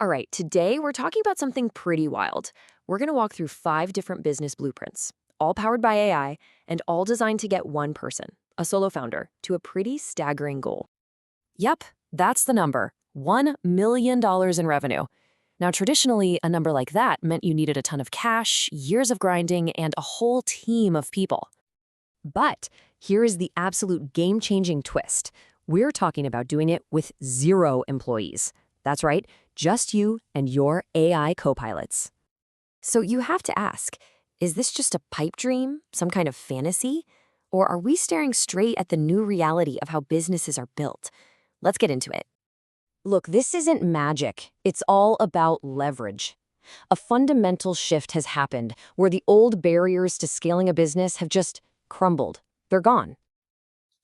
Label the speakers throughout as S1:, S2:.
S1: All right, today we're talking about something pretty wild. We're going to walk through 5 different business blueprints, all powered by AI and all designed to get one person, a solo founder, to a pretty staggering goal. Yep, that's the number, $1 million in revenue. Now, traditionally, a number like that meant you needed a ton of cash, years of grinding, and a whole team of people. But here is the absolute game-changing twist. We're talking about doing it with 0 employees. That's right, just you and your AI co-pilots. So you have to ask, is this just a pipe dream, some kind of fantasy? Or are we staring straight at the new reality of how businesses are built? Let's get into it. Look, this isn't magic. It's all about leverage. A fundamental shift has happened where the old barriers to scaling a business have just crumbled. They're gone.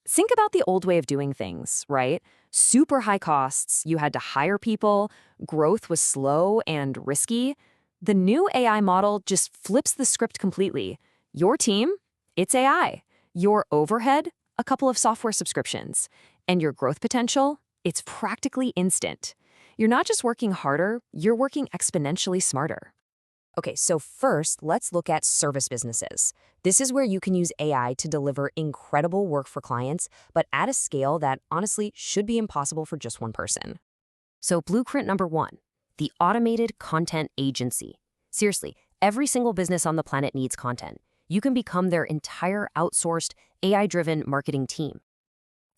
S1: Think about the old way of doing things, right? Super high costs, you had to hire people, growth was slow and risky. The new AI model just flips the script completely. Your team, it's AI. Your overhead, a couple of software subscriptions. And your growth potential, it's practically instant. You're not just working harder, you're working exponentially smarter. Okay, so first, let's look at service businesses. This is where you can use AI to deliver incredible work for clients, but at a scale that honestly should be impossible for just one person. So blueprint number 1, the automated content agency. Seriously, every single business on the planet needs content. You can become their entire outsourced, AI-driven marketing team.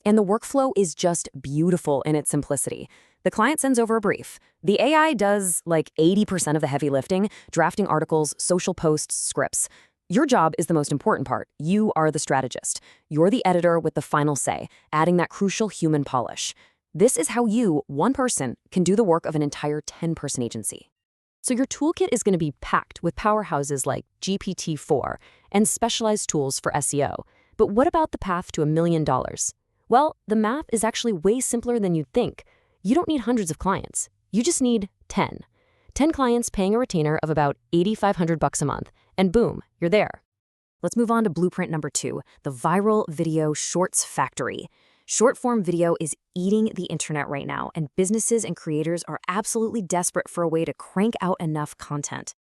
S1: And the workflow is just beautiful in its simplicity. The client sends over a brief. The AI does like 80% of the heavy lifting, drafting articles, social posts, scripts. Your job is the most important part. You are the strategist. You're the editor with the final say, adding that crucial human polish. This is how you, one person, can do the work of an entire 10-person agency. So your toolkit is going to be packed with powerhouses like GPT-4 and specialized tools for SEO. But what about the path to $1 million? Well, the math is actually way simpler than you'd think. You don't need hundreds of clients. You just need 10. 10 clients paying a retainer of about $8,500 a month, and boom, you're there. Let's move on to blueprint number 2, the viral video shorts factory. Short-form video is eating the internet right now, and businesses and creators are absolutely desperate for a way to crank out enough content.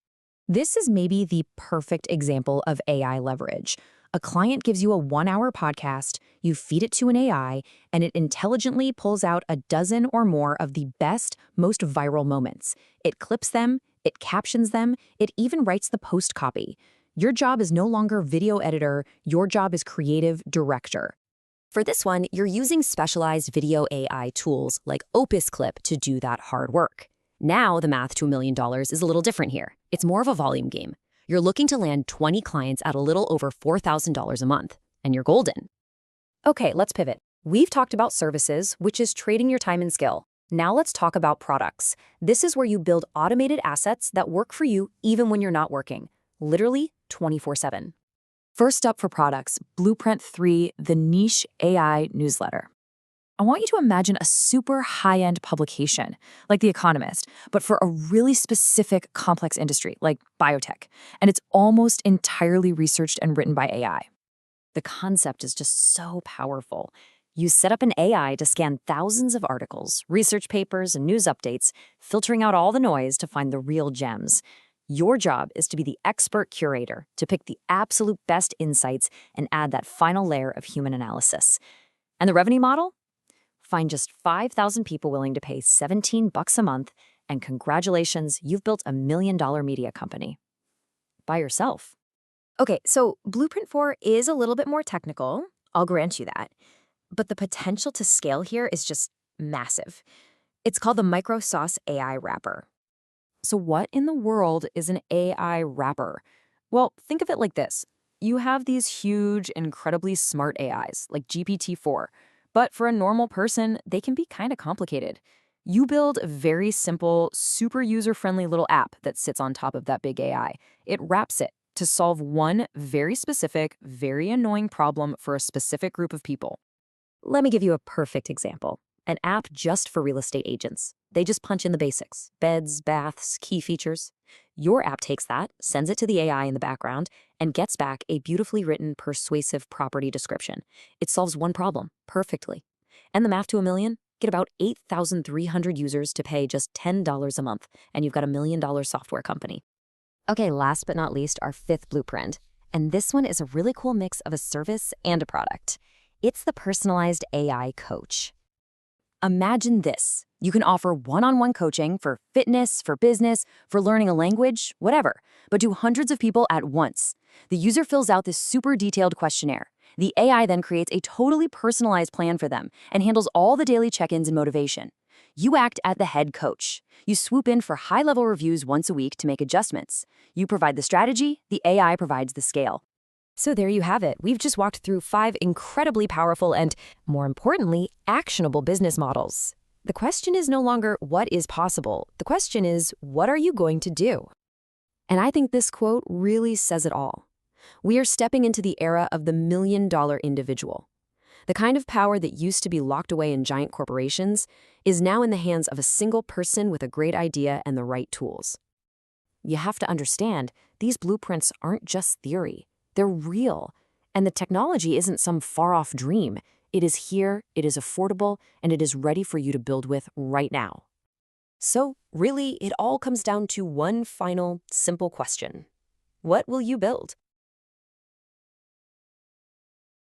S1: This is maybe the perfect example of AI leverage. A client gives you a 1-hour podcast, you feed it to an AI, and it intelligently pulls out a dozen or more of the best, most viral moments. It clips them, it captions them, it even writes the post copy. Your job is no longer video editor, your job is creative director. For this one, you're using specialized video AI tools like Opus Clip to do that hard work. Now the math to $1 million is a little different here. It's more of a volume game. You're looking to land 20 clients at a little over $4,000 a month, and you're golden. Okay, let's pivot. We've talked about services, which is trading your time and skill. Now let's talk about products. This is where you build automated assets that work for you even when you're not working, literally 24/7. First up for products, Blueprint 3, the niche AI newsletter. I want you to imagine a super high-end publication, like The Economist, but for a really specific complex industry, like biotech, and it's almost entirely researched and written by AI. The concept is just so powerful. You set up an AI to scan thousands of articles, research papers, and news updates, filtering out all the noise to find the real gems. Your job is to be the expert curator, to pick the absolute best insights and add that final layer of human analysis. And the revenue model? Find just 5,000 people willing to pay $17 a month, and congratulations, you've built $1 million media company. By yourself. Okay, so Blueprint 4 is a little bit more technical, I'll grant you that. But the potential to scale here is just massive. It's called the Microsauce AI Wrapper. So what in the world is an AI wrapper? Well, think of it like this. You have these huge, incredibly smart AIs, like GPT-4. But for a normal person, they can be kind of complicated. You build a very simple, super user-friendly little app that sits on top of that big AI. It wraps it to solve one very specific, very annoying problem for a specific group of people. Let me give you a perfect example. An app just for real estate agents. They just punch in the basics, beds, baths, key features. Your app takes that, sends it to the AI in the background, and gets back a beautifully written, persuasive property description. It solves one problem perfectly. And the math to $1 million? Get about 8,300 users to pay just $10 a month, and you've got $1 million software company. Okay, last but not least, our fifth blueprint. And this one is a really cool mix of a service and a product. It's the personalized AI coach. Imagine this. You can offer one-on-one coaching for fitness, for business, for learning a language, whatever, but to hundreds of people at once. The user fills out this super detailed questionnaire. The AI then creates a totally personalized plan for them and handles all the daily check-ins and motivation. You act as the head coach. You swoop in for high-level reviews once a week to make adjustments. You provide the strategy, the AI provides the scale. So there you have it. We've just walked through 5 incredibly powerful and, more importantly, actionable business models. The question is no longer what is possible. The question is, what are you going to do? And I think this quote really says it all. We are stepping into the era of the million-dollar individual. The kind of power that used to be locked away in giant corporations is now in the hands of a single person with a great idea and the right tools. You have to understand, these blueprints aren't just theory. They're real, and the technology isn't some far-off dream. It is here, it is affordable, and it is ready for you to build with right now. So, really, it all comes down to one final, simple question. What will you build?